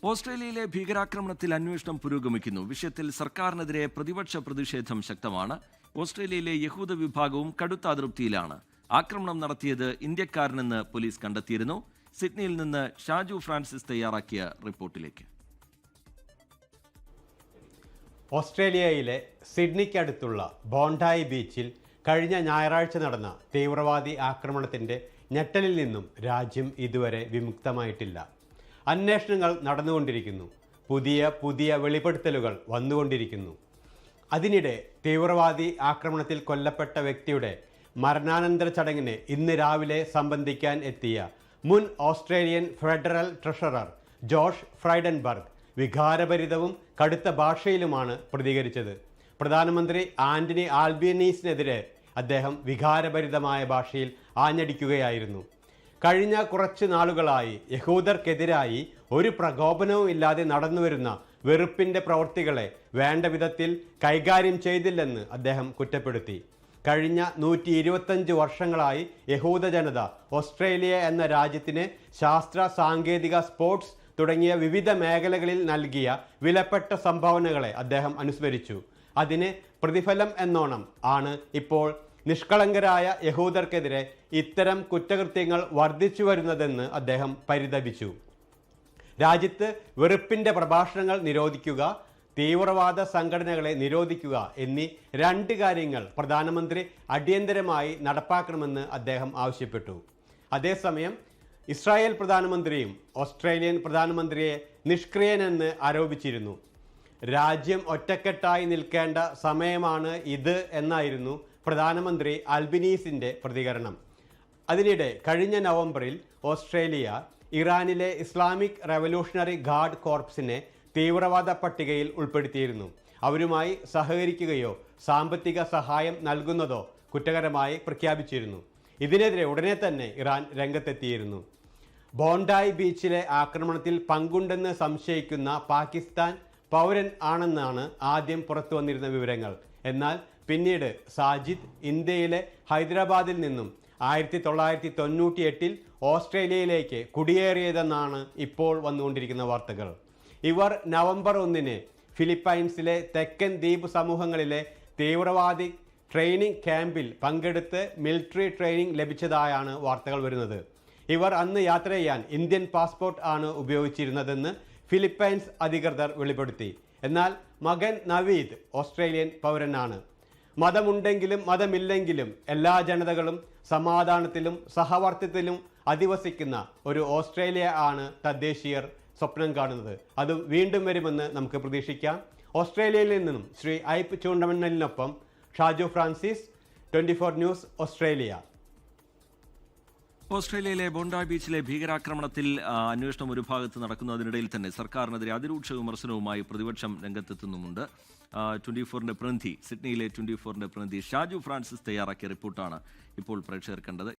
ഓസ്ട്രേലിയയിലെ ഭീകരാക്രമണത്തിൽ അന്വേഷണം പുരോഗമിക്കുന്നു. വിഷയത്തിൽ സർക്കാരിനെതിരെ പ്രതിപക്ഷ പ്രതിഷേധം ശക്തമാണ്. ഓസ്ട്രേലിയയിലെ യഹൂദ വിഭാഗവും കടുത്ത അതൃപ്തിയിലാണ്. ആക്രമണം നടത്തിയത് ഇന്ത്യക്കാരനെന്ന് പോലീസ് കണ്ടെത്തിയിരുന്നു. സിഡ്നിയിൽ നിന്ന് ഷാജു ഫ്രാൻസിസ് തയ്യാറാക്കിയ റിപ്പോർട്ടിലേക്ക്. ഓസ്ട്രേലിയയിലെ സിഡ്നിക്കടുത്തുള്ള ബോണ്ടായി ബീച്ചിൽ കഴിഞ്ഞ ഞായറാഴ്ച നടന്ന തീവ്രവാദി ആക്രമണത്തിൻ്റെ ഞെട്ടലിൽ നിന്നും രാജ്യം ഇതുവരെ വിമുക്തമായിട്ടില്ല. അന്വേഷണങ്ങൾ നടന്നുകൊണ്ടിരിക്കുന്നു. പുതിയ വെളിപ്പെടുത്തലുകൾ വന്നുകൊണ്ടിരിക്കുന്നു. അതിനിടെ തീവ്രവാദി ആക്രമണത്തിൽ കൊല്ലപ്പെട്ട വ്യക്തിയുടെ മരണാനന്തര ചടങ്ങിന് ഇന്ന് രാവിലെ സംബന്ധിക്കാൻ എത്തിയ മുൻ Australian federal treasurer Josh Frydenberg വികാരഭരിതവും കടുത്ത ഭാഷയിലുമാണ് പ്രതികരിച്ചത്. പ്രധാനമന്ത്രി ആന്റണി ആൽബനീസിനെതിരെ അദ്ദേഹം വികാരഭരിതമായ ഭാഷയിൽ ആഞ്ഞടിക്കുകയായിരുന്നു. കഴിഞ്ഞ കുറച്ച് നാളുകളായി യഹൂദർക്കെതിരായി ഒരു പ്രകോപനവും ഇല്ലാതെ നടന്നുവരുന്ന വെറുപ്പിൻ്റെ പ്രവൃത്തികളെ വേണ്ട വിധത്തിൽ കൈകാര്യം ചെയ്തില്ലെന്ന് അദ്ദേഹം കുറ്റപ്പെടുത്തി. കഴിഞ്ഞ 125 വർഷങ്ങളായി യഹൂദ ജനത ഓസ്ട്രേലിയ എന്ന രാജ്യത്തിന് ശാസ്ത്ര, സാങ്കേതിക, സ്പോർട്സ് തുടങ്ങിയ വിവിധ മേഖലകളിൽ നൽകിയ വിലപ്പെട്ട സംഭാവനകളെ അദ്ദേഹം അനുസ്മരിച്ചു. അതിന് പ്രതിഫലം എന്നോണം ആണ് ഇപ്പോൾ നിഷ്കളങ്കരായ യഹൂദർക്കെതിരെ ഇത്തരം കുറ്റകൃത്യങ്ങൾ വർദ്ധിച്ചു വരുന്നതെന്ന് അദ്ദേഹം പരിതപിച്ചു. രാജ്യത്ത് വെറുപ്പിൻ്റെ പ്രഭാഷണങ്ങൾ നിരോധിക്കുക, തീവ്രവാദ സംഘടനകളെ നിരോധിക്കുക എന്നീ 2 കാര്യങ്ങൾ പ്രധാനമന്ത്രി അടിയന്തരമായി നടപ്പാക്കണമെന്ന് അദ്ദേഹം ആവശ്യപ്പെട്ടു. അതേസമയം ഇസ്രായേൽ പ്രധാനമന്ത്രിയും ഓസ്ട്രേലിയൻ പ്രധാനമന്ത്രിയെ നിഷ്ക്രിയനെന്ന് ആരോപിച്ചിരുന്നു. രാജ്യം ഒറ്റക്കെട്ടായി നിൽക്കേണ്ട സമയമാണ് ഇത് എന്നായിരുന്നു പ്രധാനമന്ത്രി ആൽബനീസിൻ്റെ പ്രതികരണം. അതിനിടെ കഴിഞ്ഞ നവംബറിൽ ഓസ്ട്രേലിയ ഇറാനിലെ ഇസ്ലാമിക് റവല്യൂഷണറി ഗാർഡ് കോർപ്സിനെ തീവ്രവാദ പട്ടികയിൽ ഉൾപ്പെടുത്തിയിരുന്നു. അവരുമായി സഹകരിക്കുകയോ സാമ്പത്തിക സഹായം നൽകുന്നതോ കുറ്റകരമായി പ്രഖ്യാപിച്ചിരുന്നു. ഇതിനെതിരെ ഉടനെ തന്നെ ഇറാൻ രംഗത്തെത്തിയിരുന്നു. ബോണ്ടായി ബീച്ചിലെ ആക്രമണത്തിൽ പങ്കുണ്ടെന്ന് സംശയിക്കുന്ന പാകിസ്ഥാൻ പൗരൻ ആണെന്നാണ് ആദ്യം പുറത്തു വന്നിരുന്ന വിവരങ്ങൾ. എന്നാൽ പിന്നീട് സാജിദ് ഇന്ത്യയിലെ ഹൈദരാബാദിൽ നിന്നും 1998 ഓസ്ട്രേലിയയിലേക്ക് കുടിയേറിയതെന്നാണ് ഇപ്പോൾ വന്നുകൊണ്ടിരിക്കുന്ന വാർത്തകൾ. ഇവർ നവംബർ 1 ഫിലിപ്പൈൻസിലെ തെക്കൻ ദ്വീപ് സമൂഹങ്ങളിലെ തീവ്രവാദി ട്രെയിനിങ് ക്യാമ്പിൽ പങ്കെടുത്ത് മിലിറ്ററി ട്രെയിനിങ് ലഭിച്ചതായാണ് വാർത്തകൾ വരുന്നത്. ഇവർ അന്ന് യാത്ര ചെയ്യാൻ ഇന്ത്യൻ പാസ്പോർട്ട് ആണ് ഉപയോഗിച്ചിരുന്നതെന്ന് ഫിലിപ്പൈൻസ് അധികൃതർ വെളിപ്പെടുത്തി. എന്നാൽ മകൻ നവീദ് ഓസ്ട്രേലിയൻ പൗരനാണ്. മതമുണ്ടെങ്കിലും മതമില്ലെങ്കിലും എല്ലാ ജനതകളും സമാധാനത്തിലും സഹവർത്തിത്വത്തിലും അധിവസിക്കുന്ന ഒരു ഓസ്ട്രേലിയ ആണ് തദ്ദേശീയർ സ്വപ്നം കാണുന്നത്. അത് വീണ്ടും വരുമെന്ന് നമുക്ക് പ്രതീക്ഷിക്കാം. ഓസ്ട്രേലിയയിൽ നിന്നും ശ്രീ ഐപ്പ് ചൂണ്ടമണ്ണലിനൊപ്പം ഷാജു ഫ്രാൻസിസ്, 24 ന്യൂസ്, ഓസ്ട്രേലിയ. ഓസ്ട്രേലിയയിലെ ബോണ്ടായി ബീച്ചിലെ ഭീകരാക്രമണത്തിൽ അന്വേഷണം ഒരു ഭാഗത്ത് നടക്കുന്നതിനിടയിൽ തന്നെ സർക്കാരിനെതിരെ അതിരൂക്ഷ വിമർശനവുമായി പ്രതിപക്ഷം രംഗത്തെത്തുന്നുമുണ്ട്. 24ന്റെ പ്രതിനിധി, സിഡ്നിയിലെ 24ന്റെ പ്രതിനിധി ഷാജു ഫ്രാൻസിസ് തയ്യാറാക്കിയ റിപ്പോർട്ടാണ് ഇപ്പോൾ പ്രേക്ഷകർ കണ്ടത്.